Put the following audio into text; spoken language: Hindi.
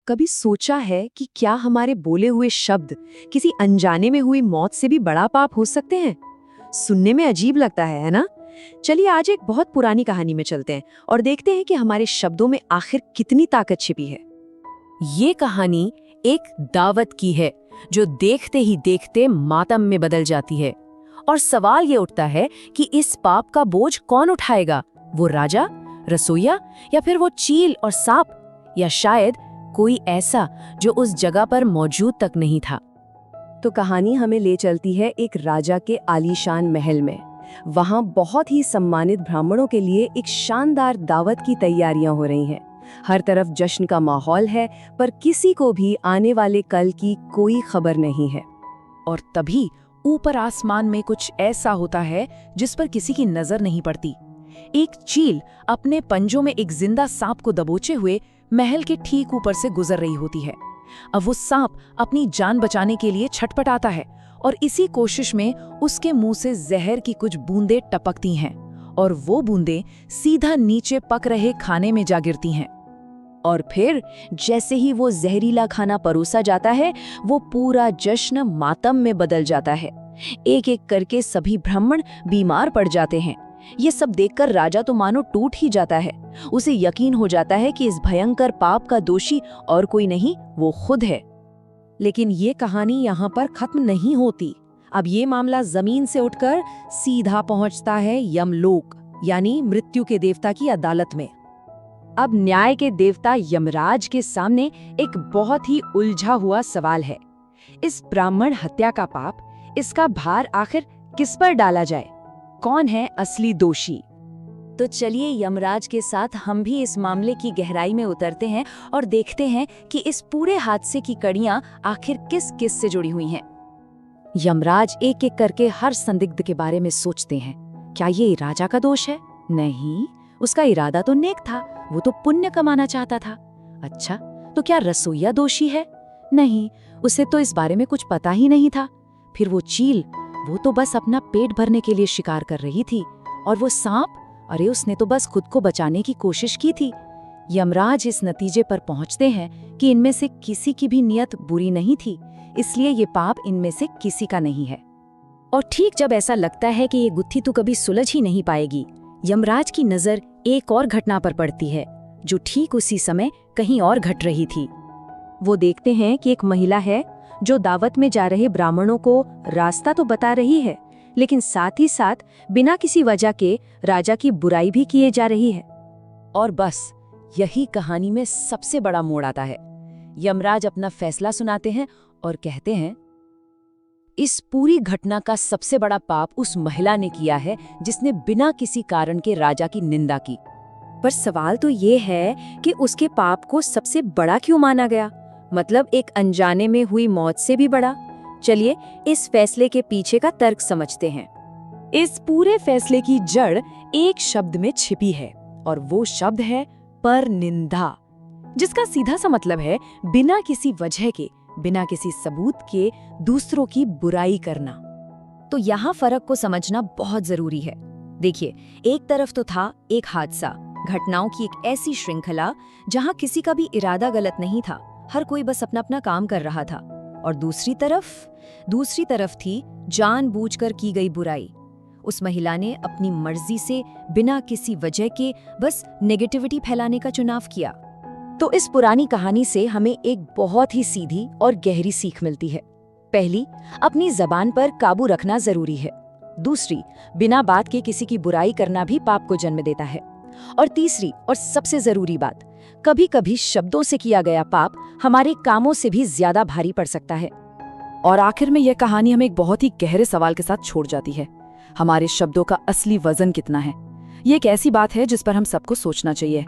कभी सोचा है कि क्या हमारे बोले हुए शब्द किसी अनजाने में हुई मौत से भी बड़ा पाप हो सकते हैं? सुनने में अजीब लगता है ना? चलिए आज एक बहुत पुरानी कहानी में चलते हैं और देखते हैं कि हमारे शब्दों में आखिर कितनी ताकत छिपी है। ये कहानी एक दावत की है जो देखते ही देखते मातम में बदल जाती है। और सवाल ये उठता है कि इस पाप का बोझ कौन उठाएगा? वो राजा, रसोइया, या फिर वो चील और सांप, या शायद कोई ऐसा जो उस जगह पर मौजूद तक नहीं था। तो कहानी हमें ले चलती है एक राजा के आलीशान महल में। वहां बहुत ही सम्मानित ब्राह्मणों के लिए एक शानदार दावत की तैयारियां हो रही हैं। हर तरफ जश्न का माहौल है, पर किसी को भी आने वाले कल की कोई खबर नहीं है। और तभी ऊपर आसमान में कुछ ऐसा होता है जिस पर किसी की नजर नहीं पड़ती। एक चील अपने पंजों में एक जिंदा सांप को दबोचे हुए महल के ठीक ऊपर से गुजर रही होती है। अब वो सांप अपनी जान बचाने के लिए छटपटाता है और इसी कोशिश में उसके मुंह से जहर की कुछ बूंदें टपकती हैं और वो बूंदें सीधा नीचे पक रहे खाने में जा गिरती हैं। और फिर जैसे ही वो जहरीला खाना परोसा जाता है, वो पूरा जश्न मातम में बदल जाता है। एक एक करके सभी ब्राह्मण बीमार पड़ जाते हैं। ये सब देखकर राजा तो मानो टूट ही जाता है। उसे यकीन हो जाता है कि इस भयंकर पाप का दोषी और कोई नहीं, वो खुद है। लेकिन ये कहानी यहाँ पर खत्म नहीं होती। अब ये मामला जमीन से उठकर सीधा पहुँचता है यमलोक, यानी मृत्यु के देवता की अदालत में। अब न्याय के देवता यमराज के सामने एक बहुत ही उलझा हुआ सवाल है। इस ब्राह्मण हत्या का पाप, इसका भार आखिर किस पर डाला जाए? कौन है असली दोषी? तो चलिए यमराज के साथ हम भी इस मामले की गहराई में उतरते हैं और देखते हैं कि इस पूरे हादसे की कड़ियां आखिर किस किस से जुड़ी हुई हैं। यमराज एक एक करके हर संदिग्ध के बारे में सोचते हैं। क्या ये राजा का दोष है? नहीं, उसका इरादा तो नेक था, वो तो पुण्य कमाना चाहता था। अच्छा, तो क्या रसोइया दोषी है? नहीं, उसे तो इस बारे में कुछ पता ही नहीं था। फिर वो चील, वो तो बस अपना पेट भरने के लिए शिकार कर रही थी। और वो सांप, अरे उसने तो बस खुद को बचाने की कोशिश की थी। यमराज इस नतीजे पर पहुंचते हैं कि इनमें से किसी की भी नियत बुरी नहीं थी, इसलिए ये पाप इनमें से किसी का नहीं है। और ठीक जब ऐसा लगता है कि ये गुत्थी तो कभी सुलझ ही नहीं पाएगी, यमराज की नजर एक और घटना पर पड़ती है जो ठीक उसी समय कहीं और घट रही थी। वो देखते हैं कि एक महिला है जो दावत में जा रहे ब्राह्मणों को रास्ता तो बता रही है, लेकिन साथ ही साथ बिना किसी वजह के राजा की बुराई भी किए जा रही है। और बस यही कहानी में सबसे बड़ा मोड़ आता है। यमराज अपना फैसला सुनाते हैं और कहते हैं, इस पूरी घटना का सबसे बड़ा पाप उस महिला ने किया है जिसने बिना किसी कारण के राजा की निंदा की। पर सवाल तो ये है कि उसके पाप को सबसे बड़ा क्यों माना गया? मतलब एक अनजाने में हुई मौत से भी बड़ा? चलिए इस फैसले के पीछे का तर्क समझते हैं। इस पूरे फैसले की जड़ एक शब्द में छिपी है और वो शब्द है परनिंदा, जिसका सीधा सा मतलब है बिना किसी वजह के, बिना किसी सबूत के दूसरों की बुराई करना। तो यहाँ फर्क को समझना बहुत जरूरी है। देखिए, एक तरफ तो था एक हादसा, घटनाओं की एक ऐसी श्रृंखला जहाँ किसी का भी इरादा गलत नहीं था, हर कोई बस अपना अपना काम कर रहा था। और दूसरी तरफ थी जानबूझकर की गई बुराई। उस महिला ने अपनी मर्जी से बिना किसी वजह के बस नेगेटिविटी फैलाने का चुनाव किया। तो इस पुरानी कहानी से हमें एक बहुत ही सीधी और गहरी सीख मिलती है। पहली, अपनी जबान पर काबू रखना जरूरी है। दूसरी, बिना बात के किसी की बुराई करना भी पाप को जन्म देता है। और तीसरी और सबसे जरूरी बात, कभी कभी शब्दों से किया गया पाप हमारे कामों से भी ज्यादा भारी पड़ सकता है। और आखिर में यह कहानी हमें एक बहुत ही गहरे सवाल के साथ छोड़ जाती है। हमारे शब्दों का असली वजन कितना है? ये एक ऐसी बात है जिस पर हम सबको सोचना चाहिए।